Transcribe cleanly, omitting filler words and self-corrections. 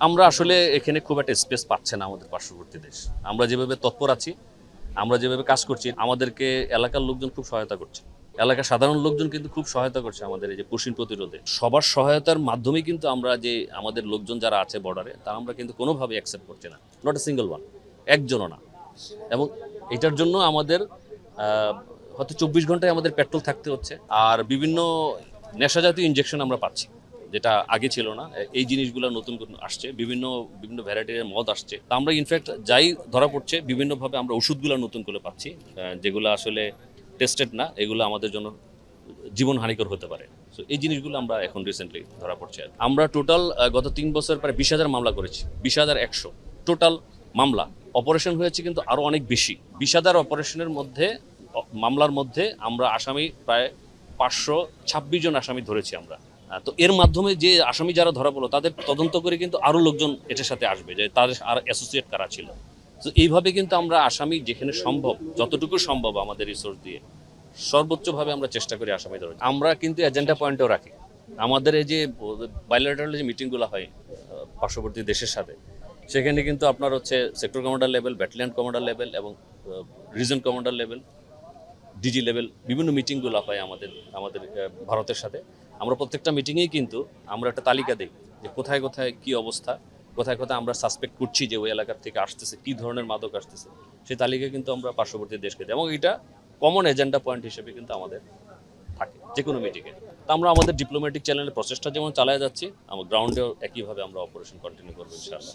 আমরা আসলে এখানে খুব একটা স্পেস পাচ্ছে না আমাদের পার্শ্ববর্তী দেশ। আমরা যেভাবে তৎপর আছি, আমরা যেভাবে কাজ করছি, আমাদেরকে এলাকার লোকজন খুব সহায়তা করছে। এলাকার সাধারণ লোকজন কিন্তু খুব সহায়তা করছে আমাদের এই যে পুশিং প্রতিরোধে। সবার সহায়তার মাধ্যমেই কিন্তু আমরা যে আমাদের লোকজন যারা আছে বর্ডারে, তা আমরা কিন্তু কোনোভাবে অ্যাকসেপ্ট করছি না। নট এ সিঙ্গল ওয়ান, একজনও না। এবং এটার জন্য আমাদের হয়তো 24 ঘন্টায় আমাদের পেট্রোল থাকতে হচ্ছে। আর বিভিন্ন নেশাজাতীয় ইনজেকশন আমরা পাচ্ছি, যেটা আগে ছিল না। এই জিনিসগুলো নতুন আসছে, বিভিন্ন বিভিন্ন ভ্যারাইটির মদ আসছে। তা আমরা ইনফ্যাক্ট যাই ধরা পড়ছে বিভিন্নভাবে আমরা ওষুধগুলো নতুন করে পাচ্ছি, যেগুলো আসলে টেস্টেড না, এগুলো আমাদের জন্য জীবন হানিকর হতে পারে। সো এই জিনিসগুলো আমরা এখন রিসেন্টলি ধরা পড়ছে। আমরা টোটাল গত 3 বছর প্রায় 20,000 মামলা করেছি, 20,100 টোটাল মামলা। অপারেশন হয়েছে কিন্তু আরও অনেক বেশি। 20,000 অপারেশনের মধ্যে, মামলার মধ্যে আমরা আসামি প্রায় 526 জন আসামি ধরেছি আমরা। তো এর মাধ্যমে যে আসামি যারা ধরা পড়লো তাদের তদন্ত করে কিন্তু আরও লোকজন এটার সাথে আসবে, যে তাদের আর অ্যাসোসিয়েট কারা ছিল। তো এইভাবে কিন্তু আমরা আসামি যেখানে সম্ভব, যতটুকু সম্ভব আমাদের রিসোর্স দিয়ে সর্বোচ্চভাবে আমরা চেষ্টা করি আসামি ধরার। আমরা কিন্তু এজেন্ডা পয়েন্টও রাখি। আমাদের এই যে বাইলেটারাল যে মিটিংগুলো হয় পার্শ্ববর্তী দেশের সাথে, সেখানে কিন্তু আপনার হচ্ছে sector commander level, battalion commander level এবং region commander level, DG level বিভিন্ন মিটিংগুলো হয় আমাদের আমাদের ভারতের সাথে। আমরা প্রত্যেকটা মিটিংয়েই কিন্তু আমরা একটা তালিকা দিই যে কোথায় কোথায় কী অবস্থা, কোথায় কোথায় আমরা সাসপেক্ট করছি যে ওই এলাকার থেকে আসতেছে, কী ধরনের মাদক আসতেছে, সেই তালিকা কিন্তু আমরা পার্শ্ববর্তী দেশকে দিই। এবং এটা কমন এজেন্ডা পয়েন্ট হিসেবে কিন্তু আমাদের থাকে যে কোনো মিটিংয়ে। তো আমরা আমাদের ডিপ্লোম্যাটিক চ্যানেলের প্রচেষ্টা যেমন চালিয়ে যাচ্ছি, আমার গ্রাউন্ডেও একইভাবে আমরা অপারেশন কন্টিনিউ করবো ইনশাআল্লাহ।